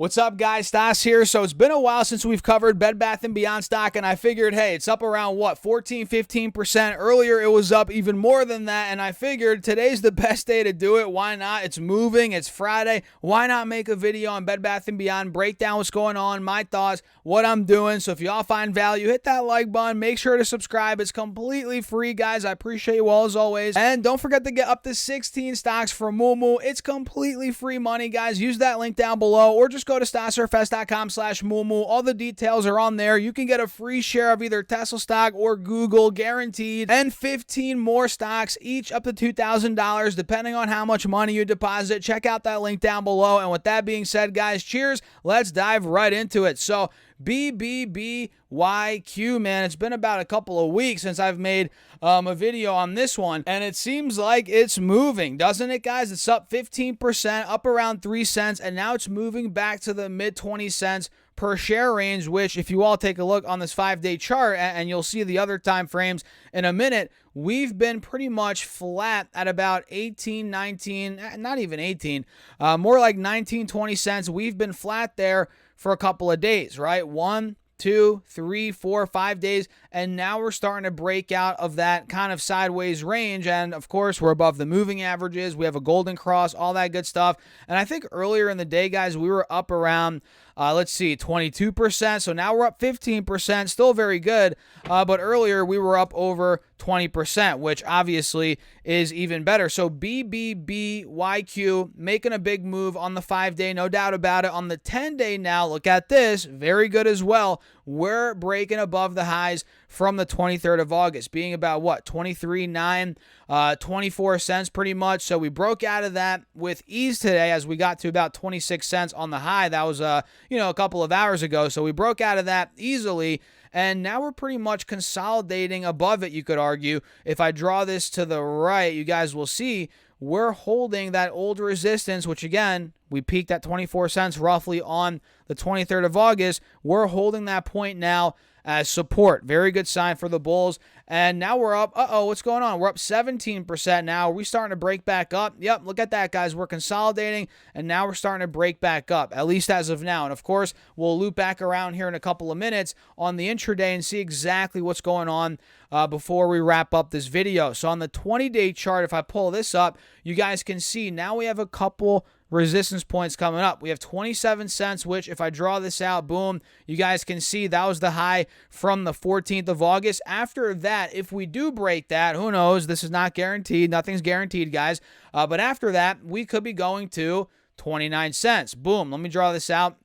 What's up, guys? Stas here. So it's been a while since we've covered Bed Bath & Beyond stock, and I figured, hey, it's up around, what, 14, 15%. Earlier, it was up even more than that, and I figured today's the best day to do it. Why not? It's moving. It's Friday. Why not make a video on Bed Bath & Beyond, break down what's going on, my thoughts, what I'm doing. So if y'all find value, hit that like button. Make sure to subscribe. It's completely free, guys. I appreciate you all as always. And don't forget to get up to 16 stocks for Moo. It's completely free money, guys. Use that link down below, or just go to stassurfest.com/moo. All the details are on there. You can get a free share of either Tesla stock or Google, guaranteed, and 15 more stocks, each up to $2,000, depending on how much money you deposit. Check out that link down below. And with that being said, guys, cheers. Let's dive right into it. So BBBYQ, man, it's been about a couple of weeks since I've made a video on this one, and it seems like it's moving, doesn't it, guys? It's up 15%, up around 3 cents, and now it's moving back to the mid 20 cents per share range, which if you all take a look on this 5-day chart, and you'll see the other time frames in a minute, we've been pretty much flat at about 18, 19, not even 18, more like 19, 20 cents. We've been flat there for a couple of days, right? 1, 2, 3, 4, 5 days, and now we're starting to break out of that kind of sideways range, and of course we're above the moving averages. We have a golden cross, all that good stuff. And I think earlier in the day, guys, we were up around 22%, so now we're up 15%, still very good, but earlier we were up over 20%, which obviously is even better. So BBBYQ making a big move on the 5-day, no doubt about it. On the 10-day now, look at this, very good as well. We're breaking above the highs from the 23rd of August, being about, what, 23.9, 24 cents pretty much. So we broke out of that with ease today as we got to about 26 cents on the high. That was, a couple of hours ago. So we broke out of that easily, and now we're pretty much consolidating above it, you could argue. If I draw this to the right, you guys will see we're holding that old resistance, which again, we peaked at 24 cents roughly on the 23rd of August. We're holding that point now as support. Very good sign for the bulls. And now we're up. What's going on? We're up 17% now. Are we starting to break back up? Yep, look at that, guys. We're consolidating, and now we're starting to break back up, at least as of now. And of course, we'll loop back around here in a couple of minutes on the intraday and see exactly what's going on before we wrap up this video. So on the 20-day chart, if I pull this up, you guys can see now we have a couple resistance points coming up. We have 27 cents, which if I draw this out, boom, you guys can see that was the high from the 14th of August. After that, if we do break that, who knows? This is not guaranteed. Nothing's guaranteed, guys. But after that, we could be going to 29 cents. Boom. Let me draw this out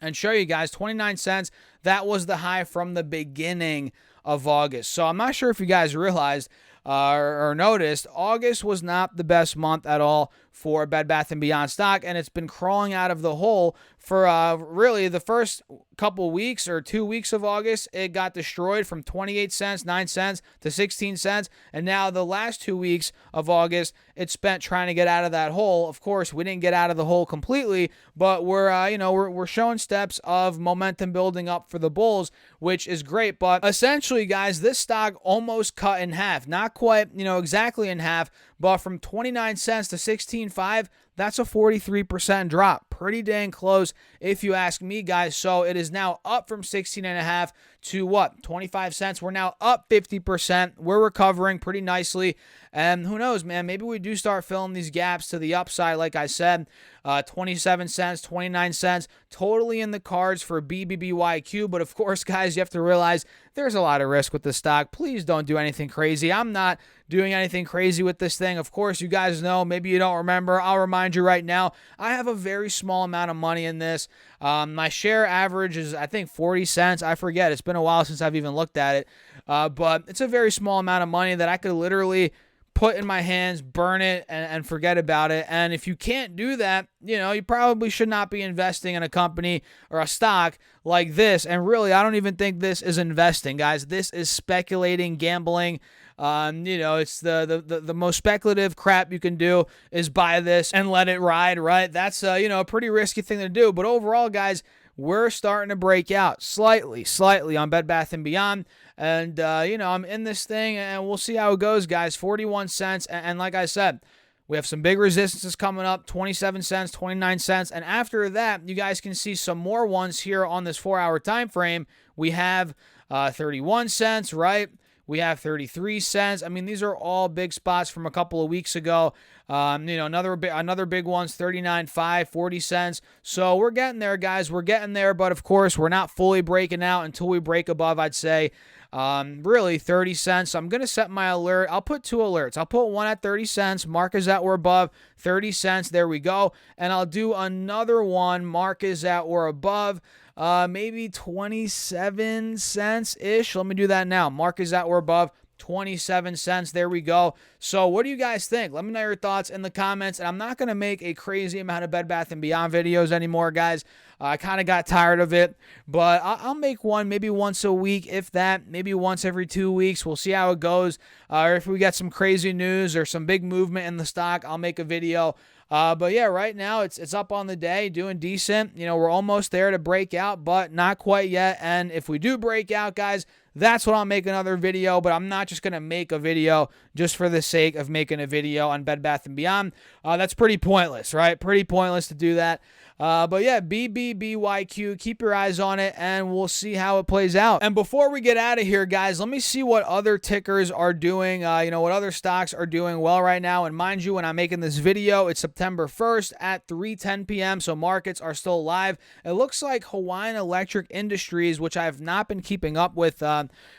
and show you guys 29 cents. That was the high from the beginning of August. So I'm not sure if you guys realized or noticed, August was not the best month at all for Bed Bath & Beyond stock, and it's been crawling out of the hole for really the first couple weeks or 2 weeks of August. It got destroyed from 28 cents, 9 cents to 16 cents, and now the last 2 weeks of August, it's spent trying to get out of that hole. Of course, we didn't get out of the hole completely, but we're showing steps of momentum building up for the bulls, which is great. But essentially, guys, this stock almost cut in half. Not quite, exactly in half, but from 29 cents to 16.5, that's a 43% drop. Pretty dang close if you ask me, guys. So it is now up from 16.5 to what? 25 cents. We're now up 50%. We're recovering pretty nicely. And who knows, man, maybe we do start filling these gaps to the upside. Like I said, 27 cents, 29 cents, totally in the cards for BBBYQ. But of course, guys, you have to realize there's a lot of risk with the stock. Please don't do anything crazy. I'm not doing anything crazy with this thing. Of course, you guys know, maybe you don't remember. I'll remind you right now, I have a very small amount of money in this. My share average is, I think, 40 cents. I forget. It's been a while since I've even looked at it. But it's a very small amount of money that I could literally put in my hands, burn it, and forget about it. And if you can't do that, you probably should not be investing in a company or a stock like this. And really, I don't even think this is investing, guys. This is speculating, gambling. It's the most speculative crap you can do is buy this and let it ride, right? That's a pretty risky thing to do. But overall, guys, we're starting to break out slightly on Bed Bath & Beyond. And, I'm in this thing, and we'll see how it goes, guys. 41 cents. And like I said, We have some big resistances coming up, 27 cents, 29 cents. And after that, you guys can see some more ones here on this 4-hour time frame. We have 31 cents, right? We have 33 cents. I mean, these are all big spots from a couple of weeks ago. Another big one's 39.5, 40 cents. So we're getting there, guys. We're getting there. But, of course, we're not fully breaking out until we break above, I'd say, really 30 cents. So I'm going to set my alert. I'll put 2 alerts. I'll put one at 30 cents. Mark is that we're above 30 cents. There we go. And I'll do another one. Mark is that we're above maybe 27 cents-ish. Let me do that now. Mark is that we're above 27 cents. There we go. So what do you guys think? Let me know your thoughts in the comments. And I'm not going to make a crazy amount of Bed Bath & Beyond videos anymore, guys. I kind of got tired of it. But I'll make one maybe once a week, if that. Maybe once every 2 weeks. We'll see how it goes. Or if we get some crazy news or some big movement in the stock, I'll make a video. But yeah, right now it's up on the day, doing decent. We're almost there to break out, but not quite yet. And if we do break out, guys, that's when I'll make another video. But I'm not just going to make a video just for the sake of making a video on Bed Bath & Beyond. That's pretty pointless, right? Pretty pointless to do that. But yeah, BBBYQ, keep your eyes on it, and we'll see how it plays out. And before we get out of here, guys, let me see what other tickers are doing, what other stocks are doing well right now. And mind you, when I'm making this video, it's September 1st at 3:10 p.m., so markets are still live. It looks like Hawaiian Electric Industries, which I've not been keeping up with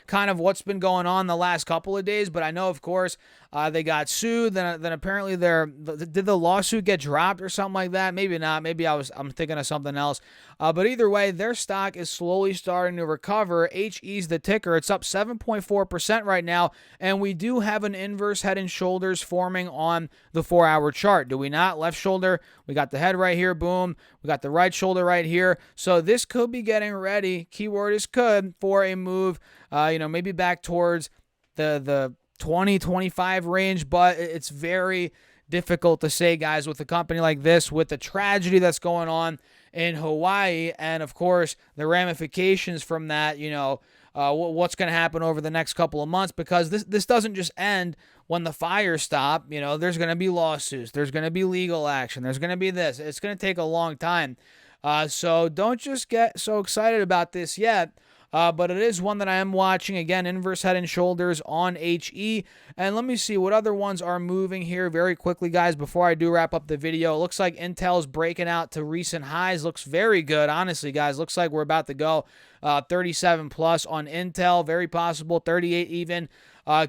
kind of what's been going on the last couple of days, but I know, of course, they got sued. Then apparently did the lawsuit get dropped or something like that? Maybe not. Maybe I'm thinking of something else. But either way, their stock is slowly starting to recover. HE's the ticker. It's up 7.4% right now, and we do have an inverse head and shoulders forming on the 4-hour chart. Do we not? Left shoulder. We got the head right here. Boom. We got the right shoulder right here. So this could be getting ready. Keyword is could for a move. Maybe back towards the 20-25 range, but it's very difficult to say, guys, with a company like this, with the tragedy that's going on in Hawaii, and of course the ramifications from that, what's going to happen over the next couple of months, because this doesn't just end when the fires stop. There's going to be lawsuits, there's going to be legal action, there's going to be this. It's going to take a long time. So don't just get so excited about this yet. But it is one that I am watching. Again, inverse head and shoulders on HE. And let me see what other ones are moving here very quickly, guys, before I do wrap up the video. It looks like Intel's breaking out to recent highs. Looks very good, honestly, guys. Looks like we're about to go 37 plus on Intel. Very possible, 38 even.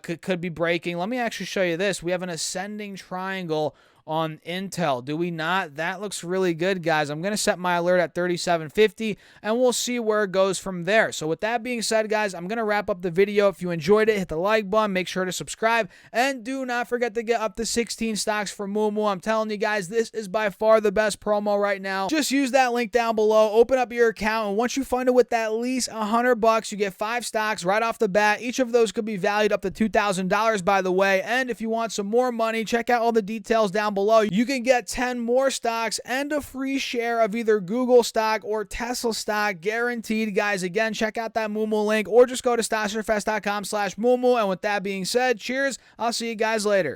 Could be breaking. Let me actually show you this. We have an ascending triangle on Intel. Do we not? That looks really good, guys. I'm going to set my alert at 37.50, and we'll see where it goes from there. So with that being said, guys, I'm going to wrap up the video. If you enjoyed it, hit the like button. Make sure to subscribe, and do not forget to get up to 16 stocks for Moomoo. I'm telling you guys, this is by far the best promo right now. Just use that link down below. Open up your account, and once you fund it with at least $100, you get 5 stocks right off the bat. Each of those could be valued up to $2,000, by the way. And if you want some more money, check out all the details down below. You can get 10 more stocks and a free share of either Google stock or Tesla stock, guaranteed, guys. Again, check out that Moomoo link, or just go to StockShareFest.com/Moomoo. And with that being said, cheers. I'll see you guys later.